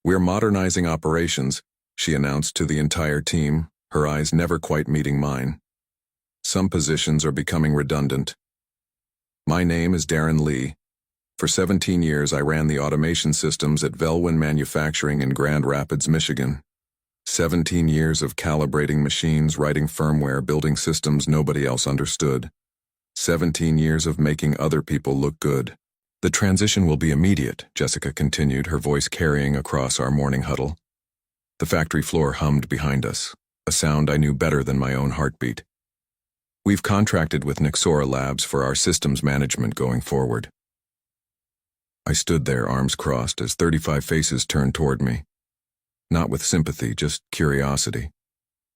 "We're modernizing operations," she announced to the entire team, her eyes never quite meeting mine. "Some positions are becoming redundant." My name is Darren Lee. For 17 years I ran the automation systems at Velwin Manufacturing in Grand Rapids, Michigan. 17 years of calibrating machines, writing firmware, building systems nobody else understood. 17 years of making other people look good. "The transition will be immediate," Jessica continued, her voice carrying across our morning huddle. The factory floor hummed behind us, a sound I knew better than my own heartbeat. "We've contracted with Nexora Labs for our systems management going forward." I stood there, arms crossed, as 35 faces turned toward me. Not with sympathy, just curiosity,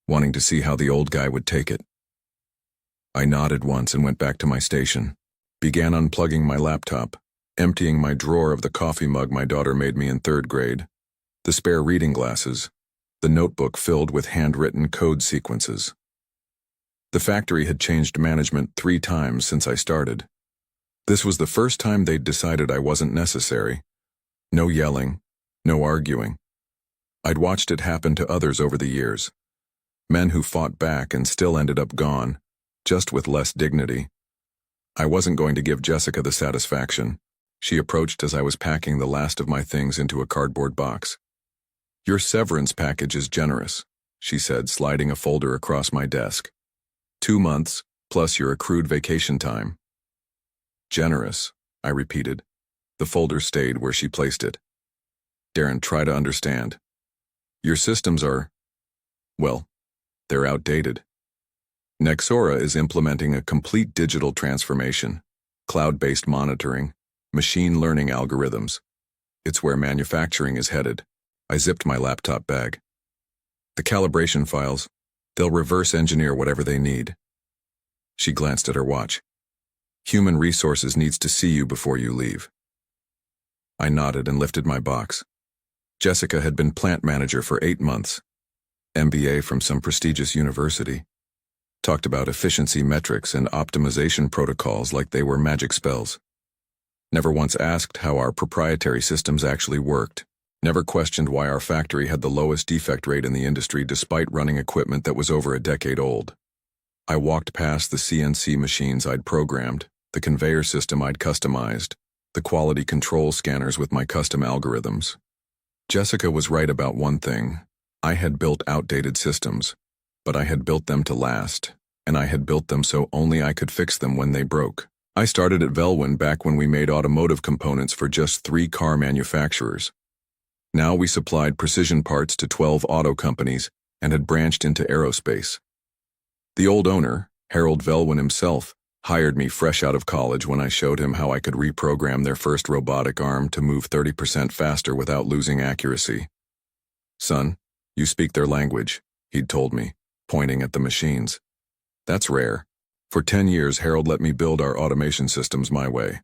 wanting to see how the old guy would take it. I nodded once and went back to my station, began unplugging my laptop, emptying my drawer of the coffee mug my daughter made me in 3rd grade, the spare reading glasses, the notebook filled with handwritten code sequences. The factory had changed management 3 times since I started. This was the first time they'd decided I wasn't necessary. No yelling, no arguing. I'd watched it happen to others over the years. Men who fought back and still ended up gone, just with less dignity. I wasn't going to give Jessica the satisfaction. She approached as I was packing the last of my things into a cardboard box. "Your severance package is generous," she said, sliding a folder across my desk. 2 months, plus your accrued vacation time." "Generous," I repeated. The folder stayed where she placed it. "Darren, try to understand. Your systems are, well, they're outdated. Nexora is implementing a complete digital transformation, cloud-based monitoring, machine learning algorithms. It's where manufacturing is headed." I zipped my laptop bag. "The calibration files, they'll reverse engineer whatever they need." She glanced at her watch. "Human resources needs to see you before you leave." I nodded and lifted my box. Jessica had been plant manager for 8 months, MBA from some prestigious university. Talked about efficiency metrics and optimization protocols like they were magic spells. Never once asked how our proprietary systems actually worked. Never questioned why our factory had the lowest defect rate in the industry despite running equipment that was over a decade old. I walked past the CNC machines I'd programmed, the conveyor system I'd customized, the quality control scanners with my custom algorithms. Jessica was right about one thing. I had built outdated systems, but I had built them to last, and I had built them so only I could fix them when they broke. I started at Velwin back when we made automotive components for just 3 car manufacturers. Now we supplied precision parts to 12 auto companies and had branched into aerospace. The old owner, Harold Velwin himself, hired me fresh out of college when I showed him how I could reprogram their first robotic arm to move 30% faster without losing accuracy. "Son, you speak their language," he'd told me, pointing at the machines. "That's rare." For 10 years, Harold let me build our automation systems my way.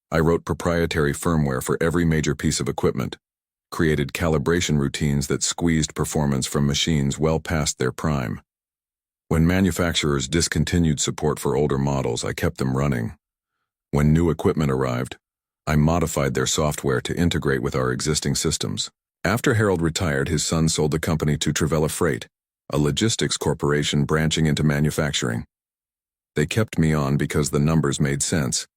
I wrote proprietary firmware for every major piece of equipment, created calibration routines that squeezed performance from machines well past their prime. When manufacturers discontinued support for older models, I kept them running. When new equipment arrived, I modified their software to integrate with our existing systems. After Harold retired, his son sold the company to Travella Freight, a logistics corporation branching into manufacturing. They kept me on because the numbers made sense.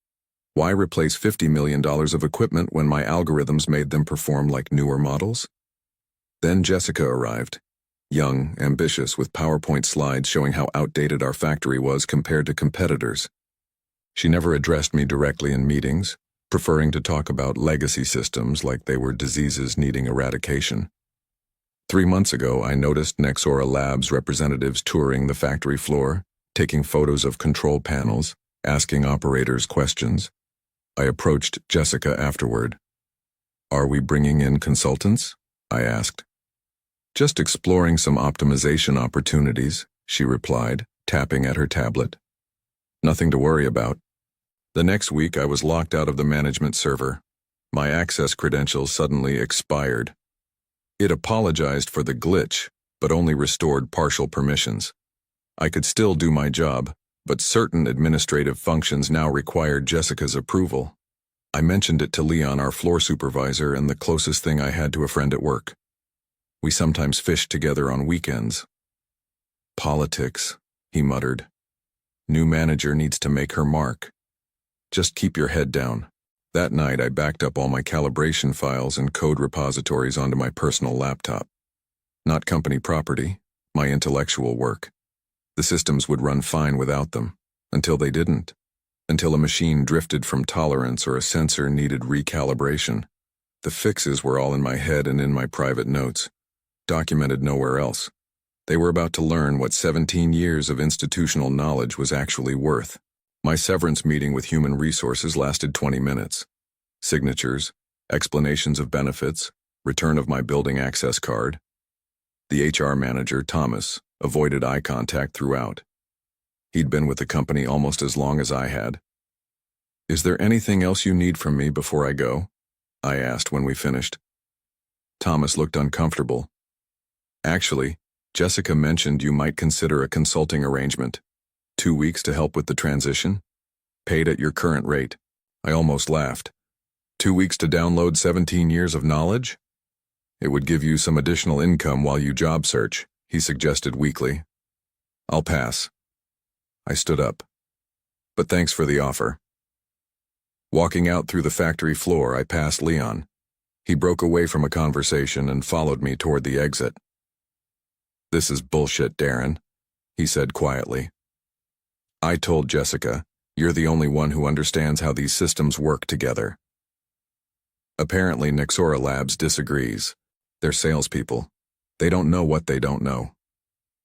Why replace $50 million of equipment when my algorithms made them perform like newer models? Then Jessica arrived. Young, ambitious, with PowerPoint slides showing how outdated our factory was compared to competitors. She never addressed me directly in meetings, preferring to talk about legacy systems like they were diseases needing eradication. 3 months ago, I noticed Nexora Labs representatives touring the factory floor, taking photos of control panels, asking operators questions. I approached Jessica afterward. "Are we bringing in consultants?" I asked. "Just exploring some optimization opportunities," she replied, tapping at her tablet. "Nothing to worry about." The next week I was locked out of the management server. My access credentials suddenly expired. It apologized for the glitch, but only restored partial permissions. I could still do my job, but certain administrative functions now required Jessica's approval. I mentioned it to Leon, our floor supervisor, and the closest thing I had to a friend at work. We sometimes fished together on weekends. Politics, he muttered. New manager needs to make her mark. Just keep your head down. That night, I backed up all my calibration files and code repositories onto my personal laptop. Not company property, my intellectual work. The systems would run fine without them, until they didn't. Until a machine drifted from tolerance or a sensor needed recalibration. The fixes were all in my head and in my private notes, documented nowhere else. They were about to learn what 17 years of institutional knowledge was actually worth. My severance meeting with Human Resources lasted 20 minutes. Signatures, explanations of benefits, return of my building access card. The HR manager, Thomas, avoided eye contact throughout. He'd been with the company almost as long as I had. Is there anything else you need from me before I go? I asked when we finished. Thomas looked uncomfortable. Actually, Jessica mentioned you might consider a consulting arrangement. 2 weeks to help with the transition? Paid at your current rate. I almost laughed. 2 weeks to download 17 years of knowledge? It would give you some additional income while you job search, he suggested weakly. I'll pass. I stood up. But thanks for the offer. Walking out through the factory floor, I passed Leon. He broke away from a conversation and followed me toward the exit. This is bullshit, Darren, he said quietly. I told Jessica, you're the only one who understands how these systems work together. Apparently, Nexora Labs disagrees. They're salespeople. They don't know what they don't know.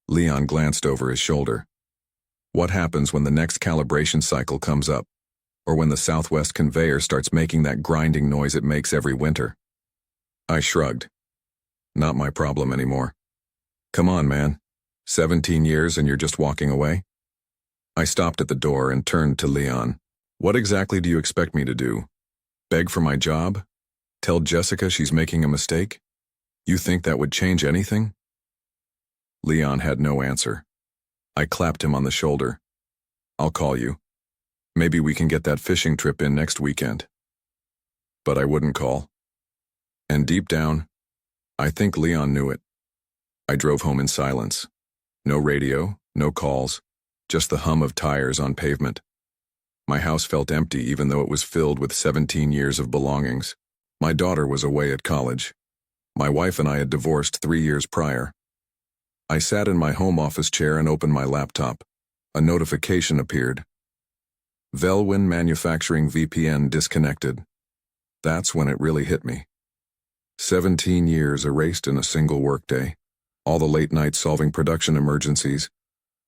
Leon glanced over his shoulder. What happens when the next calibration cycle comes up? Or when the Southwest conveyor starts making that grinding noise it makes every winter? I shrugged. Not my problem anymore. Come on, man. 17 years and you're just walking away? I stopped at the door and turned to Leon. What exactly do you expect me to do? Beg for my job? Tell Jessica she's making a mistake? You think that would change anything? Leon had no answer. I clapped him on the shoulder. I'll call you. Maybe we can get that fishing trip in next weekend. But I wouldn't call. And deep down, I think Leon knew it. I drove home in silence. No radio, no calls, just the hum of tires on pavement. My house felt empty even though it was filled with 17 years of belongings. My daughter was away at college. My wife and I had divorced 3 years prior. I sat in my home office chair and opened my laptop. A notification appeared. Velwin Manufacturing VPN disconnected. That's when it really hit me. 17 years erased in a single workday. All the late nights solving production emergencies.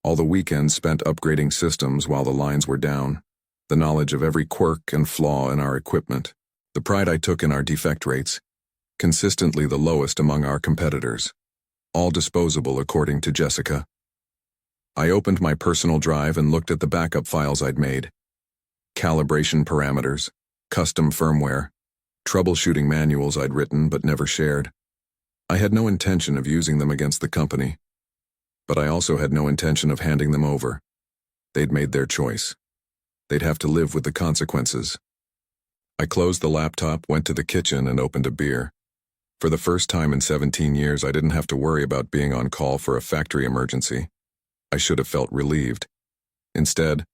All the weekends spent upgrading systems while the lines were down. The knowledge of every quirk and flaw in our equipment. The pride I took in our defect rates. Consistently the lowest among our competitors. All disposable according to Jessica. I opened my personal drive and looked at the backup files I'd made. Calibration parameters, custom firmware, troubleshooting manuals I'd written but never shared. I had no intention of using them against the company. But I also had no intention of handing them over. They'd made their choice. They'd have to live with the consequences. I closed the laptop, went to the kitchen, and opened a beer. For the first time in 17 years, I didn't have to worry about being on call for a factory emergency. I should have felt relieved. Instead,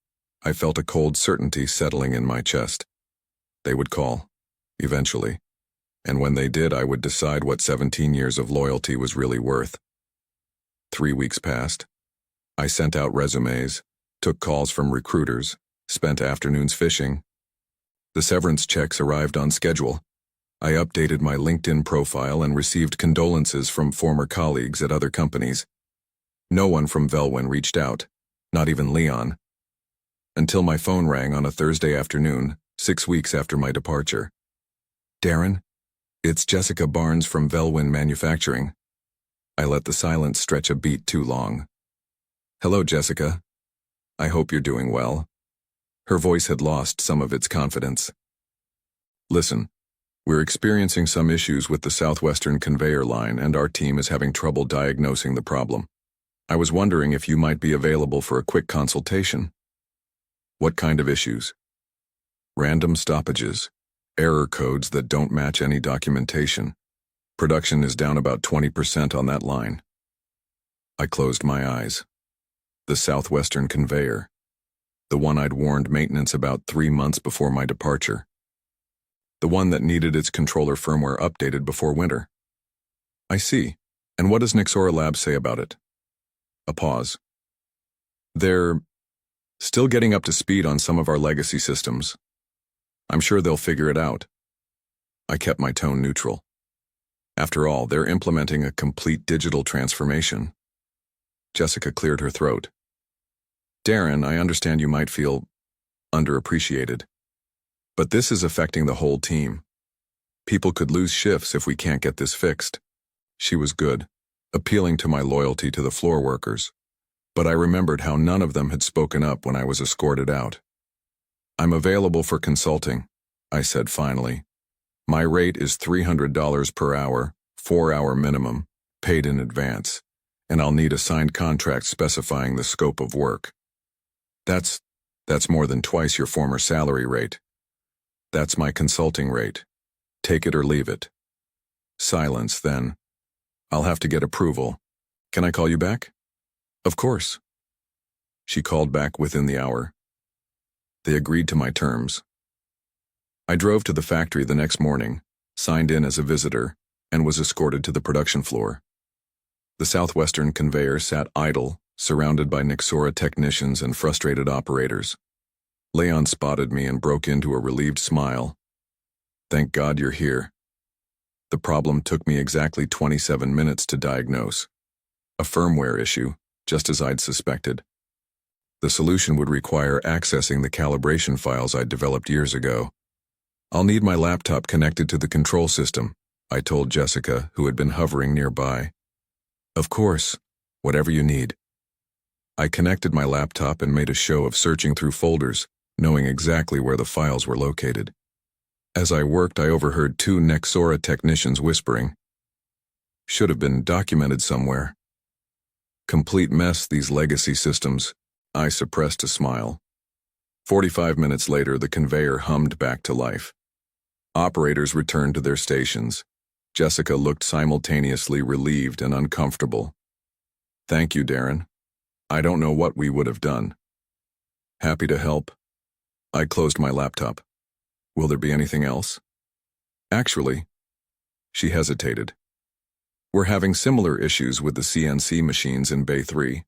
I felt a cold certainty settling in my chest. They would call, eventually. And when they did, I would decide what 17 years of loyalty was really worth. 3 weeks passed. I sent out resumes, took calls from recruiters, spent afternoons fishing. The severance checks arrived on schedule. I updated my LinkedIn profile and received condolences from former colleagues at other companies. No one from Velwin reached out, not even Leon. Until my phone rang on a Thursday afternoon, 6 weeks after my departure. Darren, it's Jessica Barnes from Velwin Manufacturing. I let the silence stretch a beat too long. Hello, Jessica. I hope you're doing well. Her voice had lost some of its confidence. Listen, we're experiencing some issues with the Southwestern conveyor line and our team is having trouble diagnosing the problem. I was wondering if you might be available for a quick consultation. What kind of issues? Random stoppages, error codes that don't match any documentation. Production is down about 20% on that line. I closed my eyes. The southwestern conveyor. The one I'd warned maintenance about 3 months before my departure. The one that needed its controller firmware updated before winter. I see. And what does Nixora Labs say about it? A pause. They're still getting up to speed on some of our legacy systems. I'm sure they'll figure it out. I kept my tone neutral. After all, they're implementing a complete digital transformation. Jessica cleared her throat. Darren, I understand you might feel underappreciated. But this is affecting the whole team. People could lose shifts if we can't get this fixed. She was good, appealing to my loyalty to the floor workers. But I remembered how none of them had spoken up when I was escorted out. I'm available for consulting, I said finally. My rate is $300 per hour, 4-hour minimum, paid in advance, and I'll need a signed contract specifying the scope of work. That's more than twice your former salary rate. That's my consulting rate. Take it or leave it. Silence, then. I'll have to get approval. Can I call you back? Of course. She called back within the hour. They agreed to my terms. I drove to the factory the next morning, signed in as a visitor, and was escorted to the production floor. The southwestern conveyor sat idle, surrounded by Nixora technicians and frustrated operators. Leon spotted me and broke into a relieved smile. Thank God you're here. The problem took me exactly 27 minutes to diagnose. A firmware issue, just as I'd suspected. The solution would require accessing the calibration files I'd developed years ago. I'll need my laptop connected to the control system, I told Jessica, who had been hovering nearby. Of course, whatever you need. I connected my laptop and made a show of searching through folders, knowing exactly where the files were located. As I worked, I overheard 2 Nixora technicians whispering. Should have been documented somewhere. Complete mess, these legacy systems. I suppressed a smile. 45 minutes later, the conveyor hummed back to life. Operators returned to their stations. Jessica looked simultaneously relieved and uncomfortable. Thank you, Darren. I don't know what we would have done. Happy to help. I closed my laptop. Will there be anything else? Actually, she hesitated. We're having similar issues with the CNC machines in Bay 3.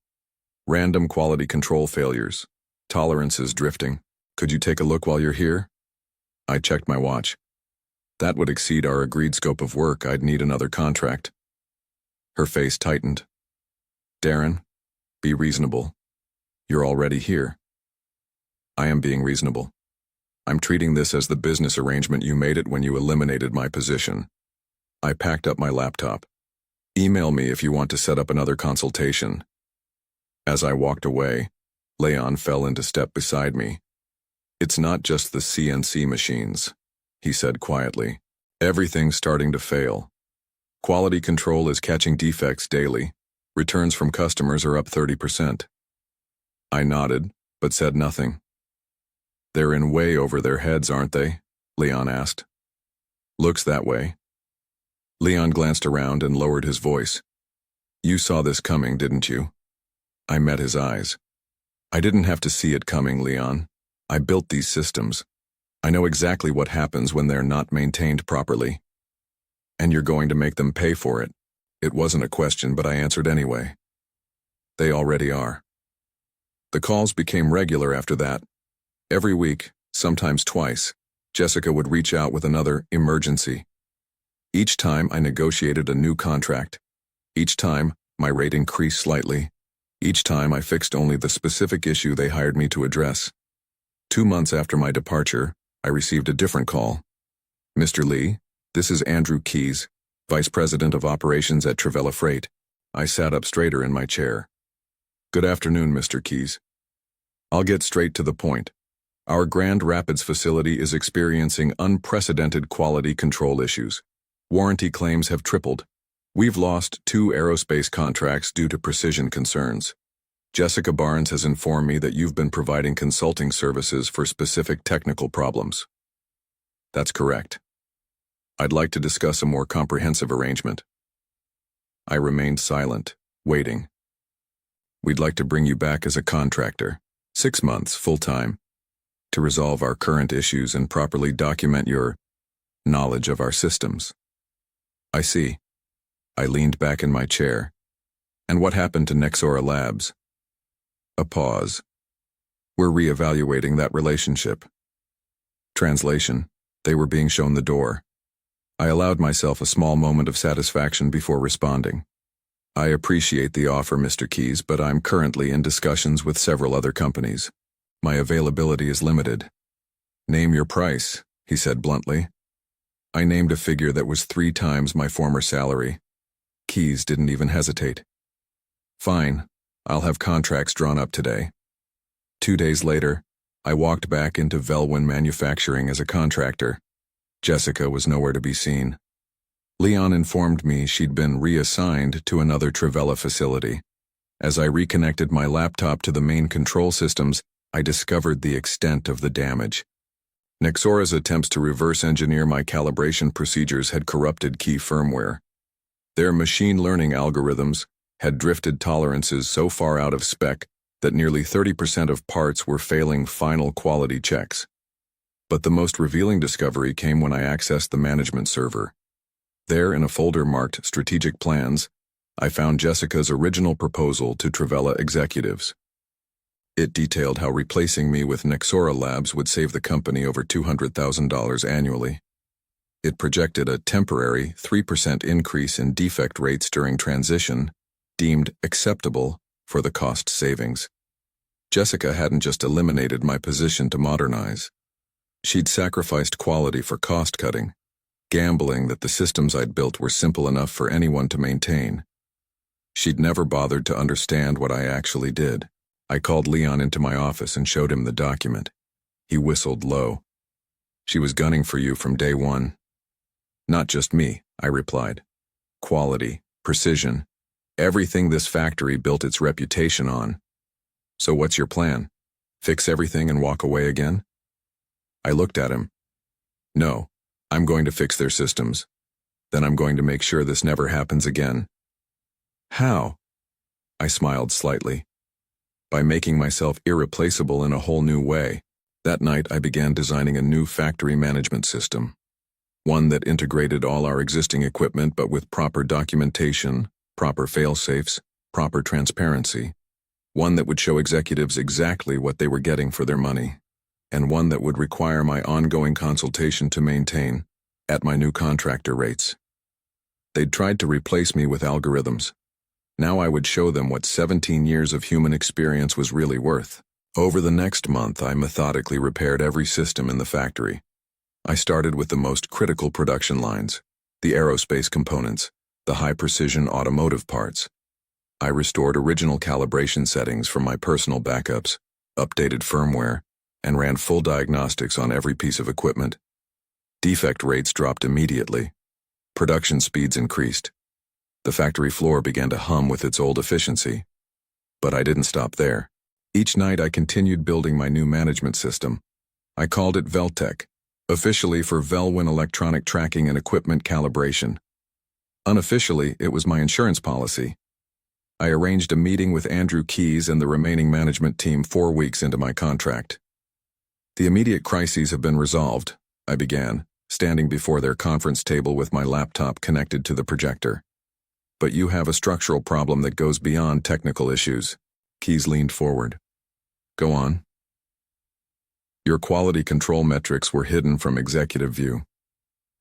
Random quality control failures. Tolerances drifting. Could you take a look while you're here? I checked my watch. That would exceed our agreed scope of work. I'd need another contract. Her face tightened. Darren, be reasonable. You're already here. I am being reasonable. I'm treating this as the business arrangement you made it when you eliminated my position. I packed up my laptop. Email me if you want to set up another consultation. As I walked away, Leon fell into step beside me. It's not just the CNC machines, he said quietly. Everything's starting to fail. Quality control is catching defects daily. Returns from customers are up 30%. I nodded, but said nothing. They're in way over their heads, aren't they? Leon asked. Looks that way. Leon glanced around and lowered his voice. You saw this coming, didn't you? I met his eyes. I didn't have to see it coming, Leon. I built these systems. I know exactly what happens when they're not maintained properly. And you're going to make them pay for it. It wasn't a question, but I answered anyway. They already are. The calls became regular after that. Every week, sometimes twice, Jessica would reach out with another emergency. Each time I negotiated a new contract. Each time my rate increased slightly. Each time I fixed only the specific issue they hired me to address. 2 months after my departure, I received a different call. Mr. Lee, this is Andrew Keyes, Vice President of Operations at Travella Freight. I sat up straighter in my chair. Good afternoon, Mr. Keyes. I'll get straight to the point. Our Grand Rapids facility is experiencing unprecedented quality control issues. Warranty claims have tripled. We've lost 2 aerospace contracts due to precision concerns. Jessica Barnes has informed me that you've been providing consulting services for specific technical problems. That's correct. I'd like to discuss a more comprehensive arrangement. I remained silent, waiting. We'd like to bring you back as a contractor, 6 months, full-time, to resolve our current issues and properly document your knowledge of our systems. I see. I leaned back in my chair. And what happened to Nexora Labs? A pause. We're re-evaluating that relationship. Translation: they were being shown the door. I allowed myself a small moment of satisfaction before responding. I appreciate the offer, Mr. Keys, but I'm currently in discussions with several other companies. My availability is limited. Name your price, he said bluntly. I named a figure that was 3 times my former salary. Keys didn't even hesitate. Fine, I'll have contracts drawn up today. 2 days later, I walked back into Velwyn Manufacturing as a contractor. Jessica was nowhere to be seen. Leon informed me she'd been reassigned to another Trivella facility. As I reconnected my laptop to the main control systems, I discovered the extent of the damage. Nexora's attempts to reverse engineer my calibration procedures had corrupted key firmware. Their machine learning algorithms had drifted tolerances so far out of spec that nearly 30% of parts were failing final quality checks. But the most revealing discovery came when I accessed the management server. There, in a folder marked Strategic Plans, I found Jessica's original proposal to Trivella executives. It detailed how replacing me with Nexora Labs would save the company over $200,000 annually. It projected a temporary 3% increase in defect rates during transition, deemed acceptable for the cost savings. Jessica hadn't just eliminated my position to Modernize. She'd sacrificed quality for cost-cutting, gambling that the systems I'd built were simple enough for anyone to maintain. She'd never bothered to understand what I actually did. I called Leon into my office and showed him the document. He whistled low. She was gunning for you from day one. Not just me, I replied. Quality, precision, everything this factory built its reputation on. So what's your plan? Fix everything and walk away again? I looked at him. No, I'm going to fix their systems. Then I'm going to make sure this never happens again. How? I smiled slightly. By making myself irreplaceable in a whole new way. That night I began designing a new factory management system. One that integrated all our existing equipment but with proper documentation, proper fail-safes, proper transparency. One that would show executives exactly what they were getting for their money. And one that would require my ongoing consultation to maintain, at my new contractor rates. They'd tried to replace me with algorithms. Now I would show them what 17 years of human experience was really worth. Over the next month, I methodically repaired every system in the factory. I started with the most critical production lines, the aerospace components, the high-precision automotive parts. I restored original calibration settings from my personal backups, updated firmware, and ran full diagnostics on every piece of equipment. Defect rates dropped immediately. Production speeds increased. The factory floor began to hum with its old efficiency. But I didn't stop there. Each night I continued building my new management system. I called it Veltech, officially for Velwyn Electronic Tracking and Equipment Calibration. Unofficially, it was my insurance policy. I arranged a meeting with Andrew Keys and the remaining management team 4 weeks into my contract. The immediate crises have been resolved, I began, standing before their conference table with my laptop connected to the projector. But you have a structural problem that goes beyond technical issues. Keys leaned forward. Go on. Your quality control metrics were hidden from executive view.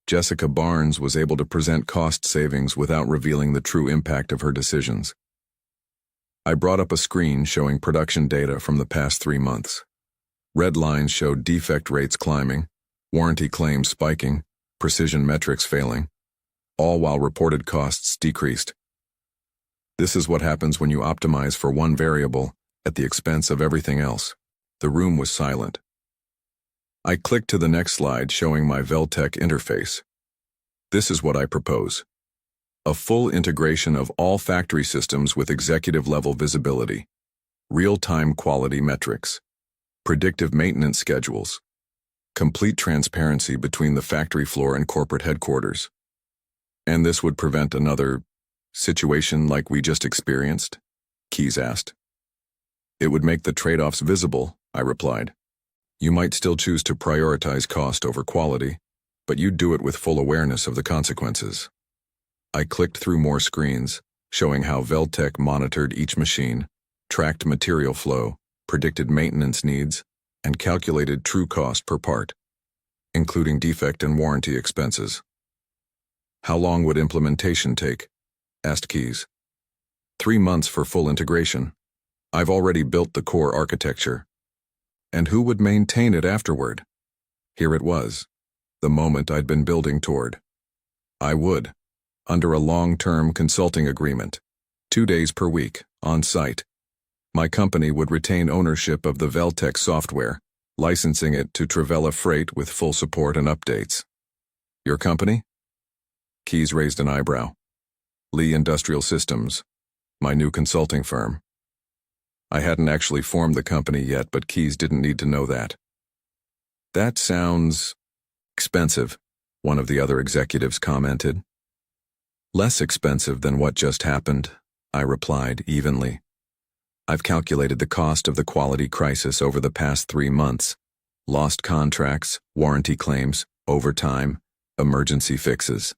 Jessica Barnes was able to present cost savings without revealing the true impact of her decisions. I brought up a screen showing production data from the past 3 months. Red lines showed defect rates climbing, warranty claims spiking, precision metrics failing, all while reported costs decreased. This is what happens when you optimize for one variable at the expense of everything else. The room was silent. I clicked to the next slide showing my Veltech interface. This is what I propose. A full integration of all factory systems with executive-level visibility, real-time quality metrics, predictive maintenance schedules, Complete transparency between the factory floor and corporate headquarters. And this would prevent another situation like we just experienced? Keyes asked. It would make the trade-offs visible, I replied. You might still choose to prioritize cost over quality, but you'd do it with full awareness of the consequences. I clicked through more screens, showing how Veltec monitored each machine, tracked material flow, predicted maintenance needs, and calculated true cost per part, including defect and warranty expenses. How long would implementation take? Asked Keyes. 3 months for full integration. I've already built the core architecture. And who would maintain it afterward? Here it was, the moment I'd been building toward. I would, under a long-term consulting agreement, 2 days per week, on site. My company would retain ownership of the Veltec software, licensing it to Travella Freight with full support and updates. Your company? Keyes raised an eyebrow. Lee Industrial Systems, my new consulting firm. I hadn't actually formed the company yet, but Keyes didn't need to know that. That sounds expensive, one of the other executives commented. Less expensive than what just happened, I replied evenly. I've calculated the cost of the quality crisis over the past 3 months. Lost contracts, warranty claims, overtime, emergency fixes.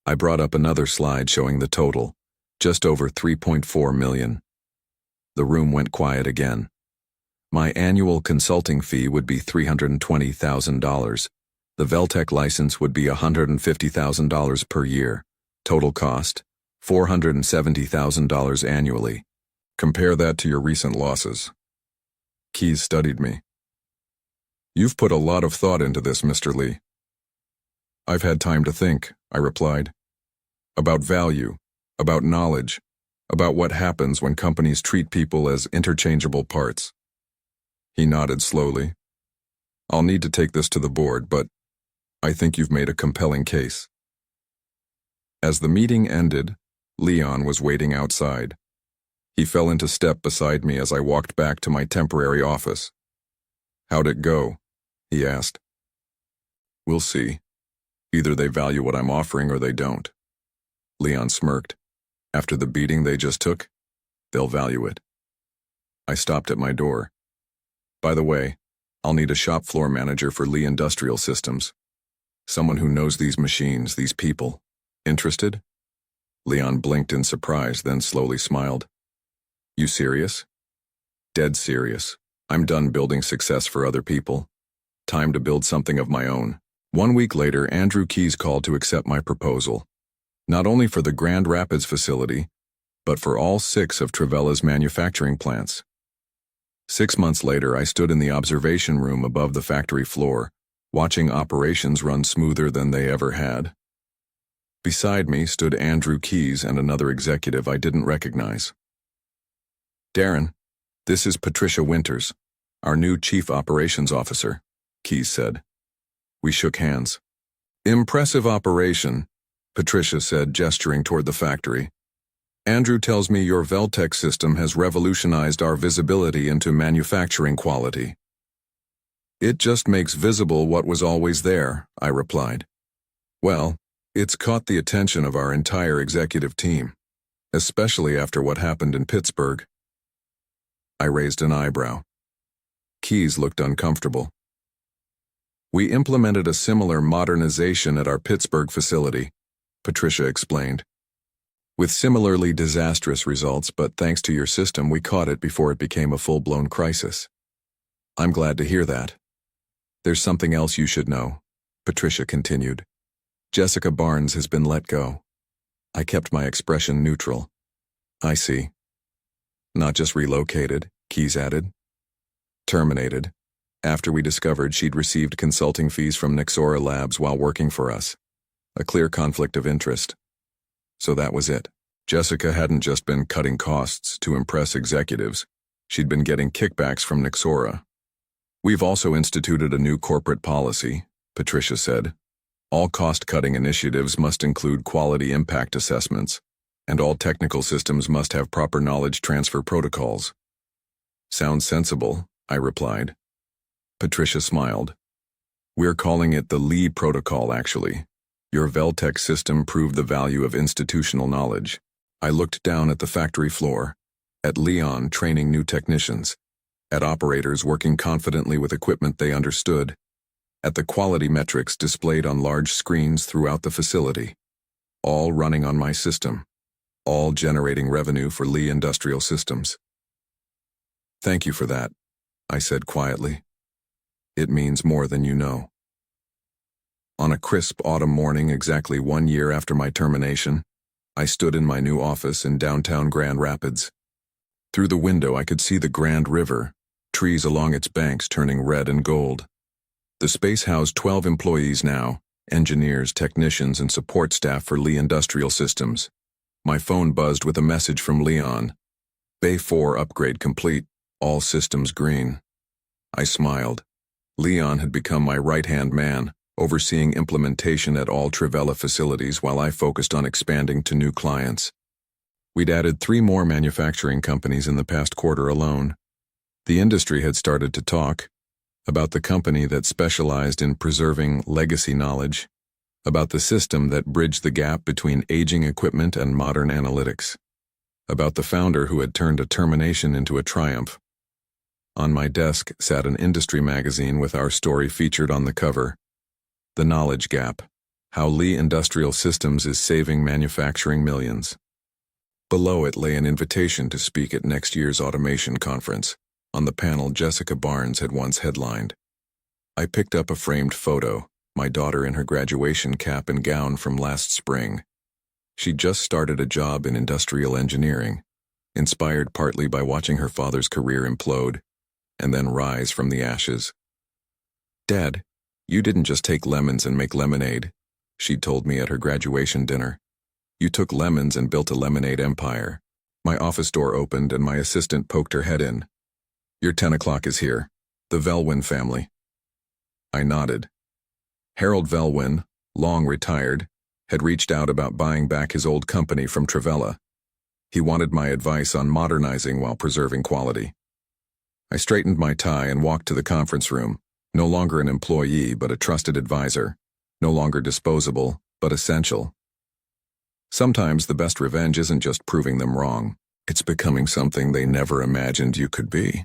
I brought up another slide showing the total, just over $3.4 million. The room went quiet again. My annual consulting fee would be $320,000. The Veltec license would be $150,000 per year. Total cost, $470,000 annually. Compare that to your recent losses. Keyes studied me. You've put a lot of thought into this, Mr. Lee. I've had time to think, I replied. About value, about knowledge, about what happens when companies treat people as interchangeable parts. He nodded slowly. I'll need to take this to the board, but I think you've made a compelling case. As the meeting ended, Leon was waiting outside. He fell into step beside me as I walked back to my temporary office. How'd it go? He asked. We'll see. Either they value what I'm offering or they don't. Leon smirked. After the beating they just took, they'll value it. I stopped at my door. By the way, I'll need a shop floor manager for Lee Industrial Systems. Someone who knows these machines, these people. Interested? Leon blinked in surprise, then slowly smiled. You serious? Dead serious. I'm done building success for other people. Time to build something of my own. 1 week later, Andrew Keyes called to accept my proposal. Not only for the Grand Rapids facility, but for all 6 of Travella's manufacturing plants. 6 months later, I stood in the observation room above the factory floor, watching operations run smoother than they ever had. Beside me stood Andrew Keyes and another executive I didn't recognize. Darren, this is Patricia Winters, our new Chief Operations Officer, Keyes said. We shook hands. Impressive operation, Patricia said, gesturing toward the factory. Andrew tells me your Veltec system has revolutionized our visibility into manufacturing quality. It just makes visible what was always there, I replied. Well, it's caught the attention of our entire executive team, especially after what happened in Pittsburgh. I raised an eyebrow. Keyes looked uncomfortable. We implemented a similar modernization at our Pittsburgh facility, Patricia explained. With similarly disastrous results, but thanks to your system, we caught it before it became a full-blown crisis. I'm glad to hear that. There's something else you should know, Patricia continued. Jessica Barnes has been let go. I kept my expression neutral. I see. Not just relocated, Keyes added. Terminated, after we discovered she'd received consulting fees from Nexora Labs while working for us. A clear conflict of interest. So that was it. Jessica hadn't just been cutting costs to impress executives. She'd been getting kickbacks from Nexora. We've also instituted a new corporate policy, Patricia said. All cost-cutting initiatives must include quality impact assessments, and all technical systems must have proper knowledge transfer protocols. Sounds sensible, I replied. Patricia smiled. We're calling it the Lee Protocol, actually. Your Veltec system proved the value of institutional knowledge. I looked down at the factory floor, at Leon training new technicians, at operators working confidently with equipment they understood, at the quality metrics displayed on large screens throughout the facility, all running on my system, all generating revenue for Lee Industrial Systems. Thank you for that, I said quietly. It means more than you know. On a crisp autumn morning exactly 1 year after my termination, I stood in my new office in downtown Grand Rapids. Through the window I could see the Grand River, trees along its banks turning red and gold. The space housed 12 employees now, engineers, technicians, and support staff for Lee Industrial Systems. My phone buzzed with a message from Leon. Bay 4 upgrade complete, all systems green. I smiled. Leon had become my right-hand man, overseeing implementation at all Trivella facilities while I focused on expanding to new clients. We'd added 3 more manufacturing companies in the past quarter alone. The industry had started to talk about the company that specialized in preserving legacy knowledge, about the system that bridged the gap between aging equipment and modern analytics, about the founder who had turned a termination into a triumph. On my desk sat an industry magazine with our story featured on the cover. The Knowledge Gap: How Lee Industrial Systems is Saving Manufacturing Millions. Below it lay an invitation to speak at next year's automation conference. On the panel Jessica Barnes had once headlined. I picked up a framed photo, my daughter in her graduation cap and gown from last spring. She'd just started a job in industrial engineering, inspired partly by watching her father's career implode and then rise from the ashes. "Dad, you didn't just take lemons and make lemonade," she'd told me at her graduation dinner. "You took lemons and built a lemonade empire." My office door opened and my assistant poked her head in. "Your 10 o'clock is here. The Velwin family." I nodded. Harold Velwin, long retired, had reached out about buying back his old company from Trivella. He wanted my advice on modernizing while preserving quality. I straightened my tie and walked to the conference room, no longer an employee but a trusted advisor, no longer disposable but essential. Sometimes the best revenge isn't just proving them wrong, it's becoming something they never imagined you could be.